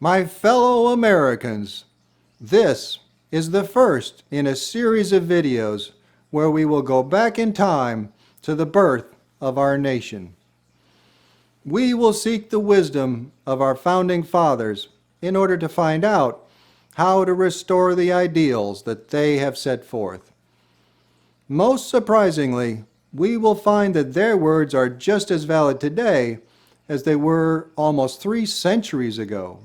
My fellow Americans, this is the first in a series of videos where we will go back in time to the birth of our nation. We will seek the wisdom of our founding fathers in order to find out how to restore the ideals that they have set forth. Most surprisingly, we will find that their words are just as valid today as they were almost 3 centuries ago.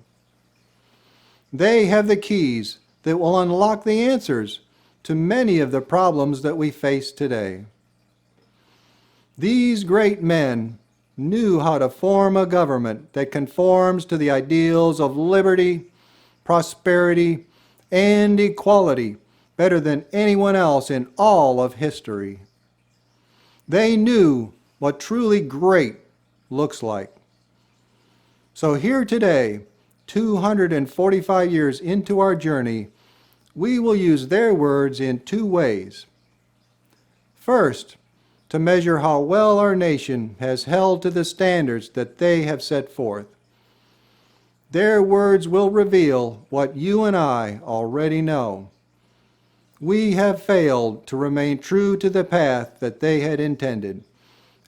They have the keys that will unlock the answers to many of the problems that we face today. These great men knew how to form a government that conforms to the ideals of liberty, prosperity, and equality better than anyone else in all of history. They knew what truly great looks like. So here today, 245 years into our journey, we will use their words in 2 ways. First, to measure how well our nation has held to the standards that they have set forth. Their words will reveal what you and I already know. We have failed to remain true to the path that they had intended,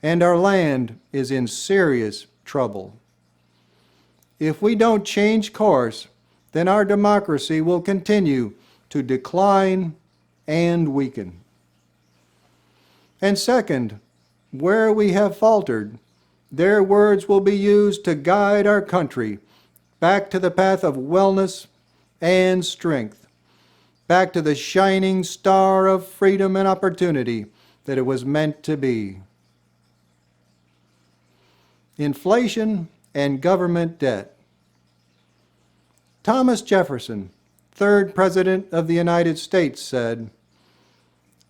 and our land is in serious trouble. If we don't change course, then our democracy will continue to decline and weaken. And second, where we have faltered, their words will be used to guide our country back to the path of wellness and strength, back to the shining star of freedom and opportunity that it was meant to be. Inflation and government debt. Thomas Jefferson, 3rd President of the United States, said,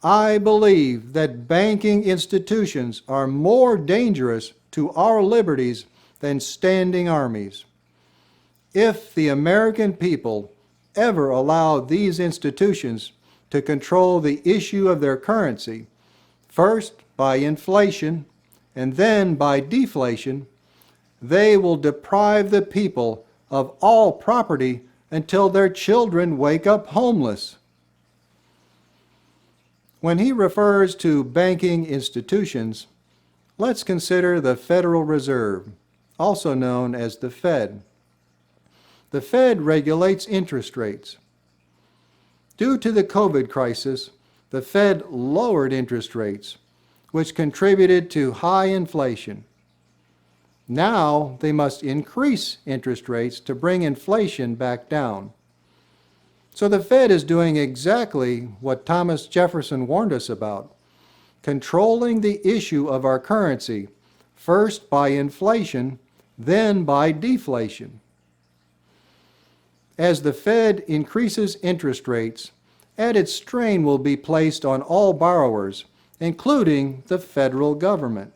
"I believe that banking institutions are more dangerous to our liberties than standing armies. If the American people ever allow these institutions to control the issue of their currency, first by inflation and then by deflation, they will deprive the people of all property until their children wake up homeless." When he refers to banking institutions, let's consider the Federal Reserve, also known as the Fed. The Fed regulates interest rates. Due to the COVID crisis, the Fed lowered interest rates, which contributed to high inflation. Now they must increase interest rates to bring inflation back down. So the Fed is doing exactly what Thomas Jefferson warned us about, controlling the issue of our currency, first by inflation, then by deflation. As the Fed increases interest rates, added strain will be placed on all borrowers, including the federal government.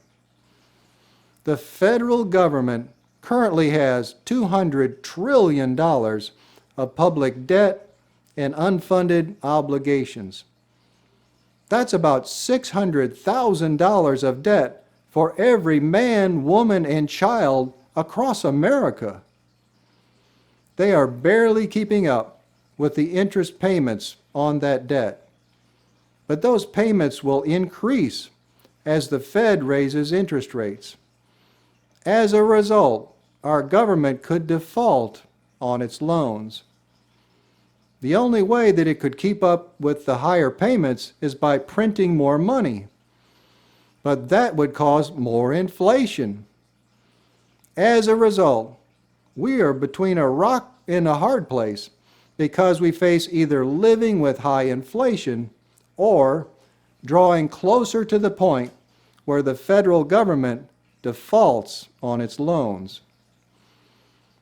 The federal government currently has $200 trillion of public debt and unfunded obligations. That's about $600,000 of debt for every man, woman, and child across America. They are barely keeping up with the interest payments on that debt. But those payments will increase as the Fed raises interest rates. As a result, our government could default on its loans. The only way that it could keep up with the higher payments is by printing more money. But that would cause more inflation. As a result, we are between a rock and a hard place because we face either living with high inflation or drawing closer to the point where the federal government defaults on its loans.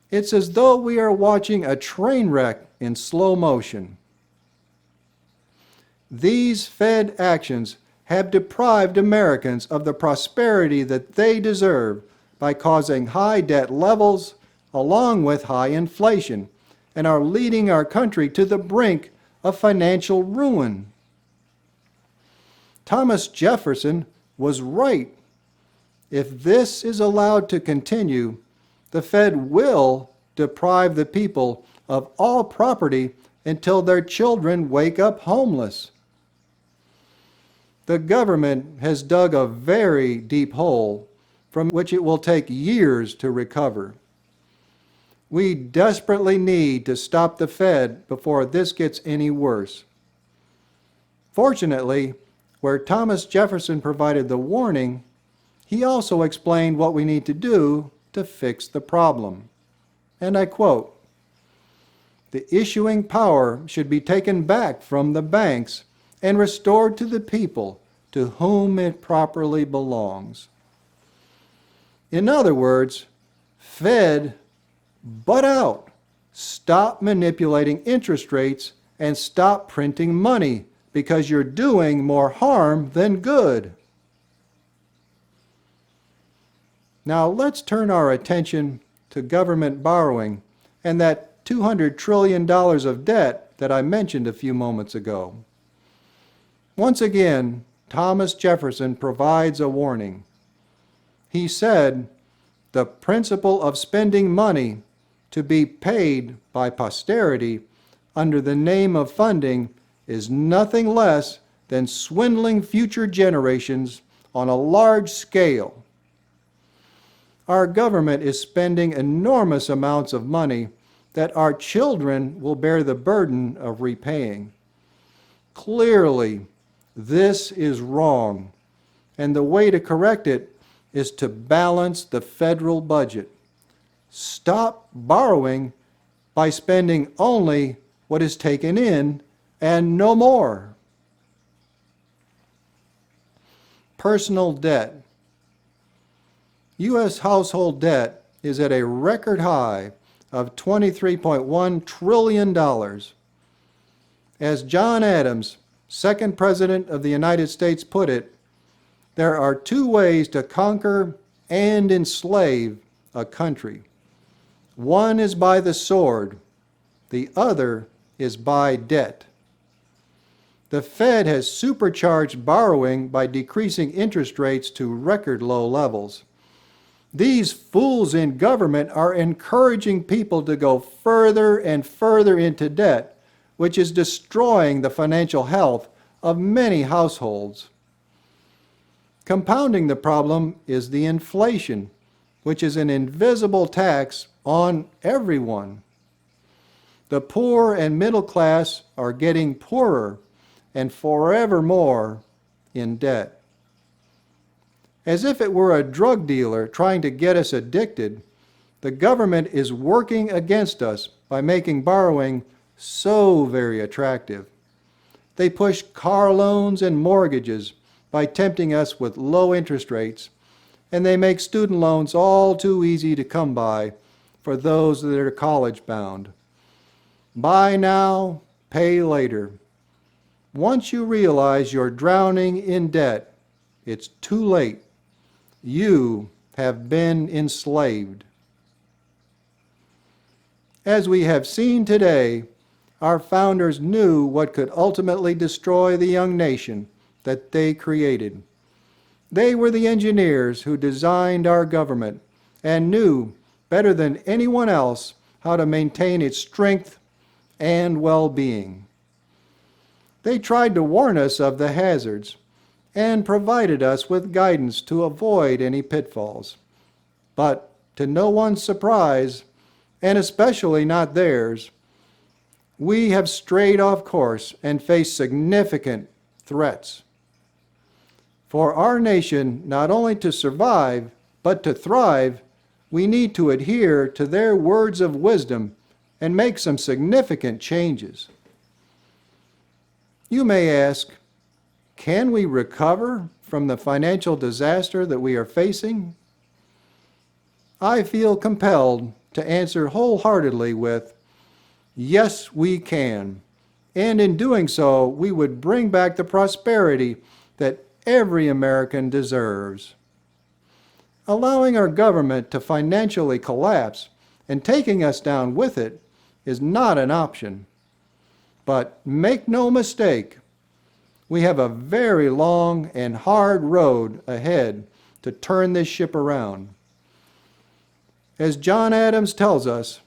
It's as though we are watching a train wreck in slow motion. These Fed actions have deprived Americans of the prosperity that they deserve by causing high debt levels along with high inflation, and are leading our country to the brink of financial ruin. Thomas Jefferson was right. If this is allowed to continue, the Fed will deprive the people of all property until their children wake up homeless. The government has dug a very deep hole from which it will take years to recover. We desperately need to stop the Fed before this gets any worse. Fortunately, where Thomas Jefferson provided the warning, he also explained what we need to do to fix the problem. And I quote, "The issuing power should be taken back from the banks and restored to the people to whom it properly belongs." In other words, Fed, butt out. Stop manipulating interest rates and stop printing money, because you're doing more harm than good. Now let's turn our attention to government borrowing and that $200 trillion of debt that I mentioned a few moments ago. Once again, Thomas Jefferson provides a warning. He said, "The principle of spending money to be paid by posterity under the name of funding is nothing less than swindling future generations on a large scale." Our government is spending enormous amounts of money that our children will bear the burden of repaying. Clearly, this is wrong, and the way to correct it is to balance the federal budget. Stop borrowing by spending only what is taken in and no more. Personal debt. U.S. household debt is at a record high of $23.1 trillion. As John Adams, second President of the United States, put it, there are two ways to conquer and enslave a country. One is by the sword, the other is by debt. The Fed has supercharged borrowing by decreasing interest rates to record low levels. These fools in government are encouraging people to go further and further into debt, which is destroying the financial health of many households. Compounding the problem is the inflation, which is an invisible tax on everyone. The poor and middle class are getting poorer and forevermore in debt. As if it were a drug dealer trying to get us addicted, the government is working against us by making borrowing so very attractive. They push car loans and mortgages by tempting us with low interest rates, and they make student loans all too easy to come by for those that are college bound. Buy now, pay later. Once you realize you're drowning in debt, it's too late. You have been enslaved. As we have seen today, our founders knew what could ultimately destroy the young nation that they created. They were the engineers who designed our government and knew better than anyone else how to maintain its strength and well-being. They tried to warn us of the hazards and provided us with guidance to avoid any pitfalls. But to no one's surprise, and especially not theirs, we have strayed off course and face significant threats. For our nation not only to survive, but to thrive, we need to adhere to their words of wisdom and make some significant changes. You may ask, can we recover from the financial disaster that we are facing? I feel compelled to answer wholeheartedly with, yes, we can. And in doing so, we would bring back the prosperity that every American deserves. Allowing our government to financially collapse and taking us down with it is not an option. But make no mistake, we have a very long and hard road ahead to turn this ship around. As John Adams tells us,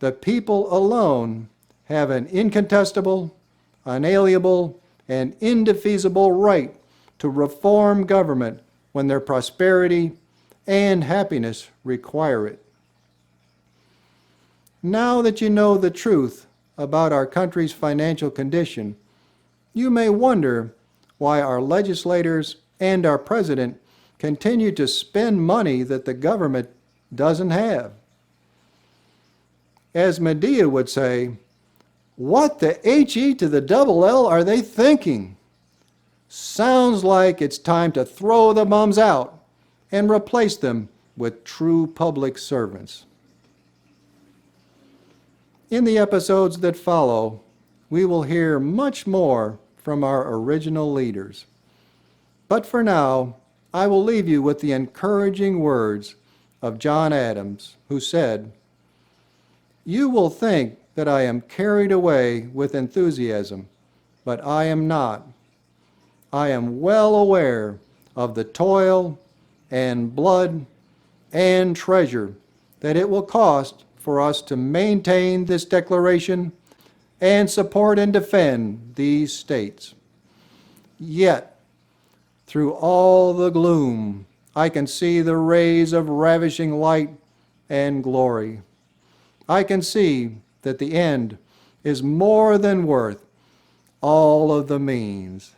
the people alone have an incontestable, unalienable, and indefeasible right to reform government when their prosperity and happiness require it. Now that you know the truth about our country's financial condition, you may wonder why our legislators and our president continue to spend money that the government doesn't have. As Medea would say, what the HE to the double L are they thinking? Sounds like it's time to throw the bums out and replace them with true public servants. In the episodes that follow, we will hear much more from our original leaders. But for now, I will leave you with the encouraging words of John Adams, who said, "You will think that I am carried away with enthusiasm, but I am not. I am well aware of the toil and blood and treasure that it will cost for us to maintain this declaration and support and defend these states. Yet, through all the gloom, I can see the rays of ravishing light and glory. I can see that the end is more than worth all of the means."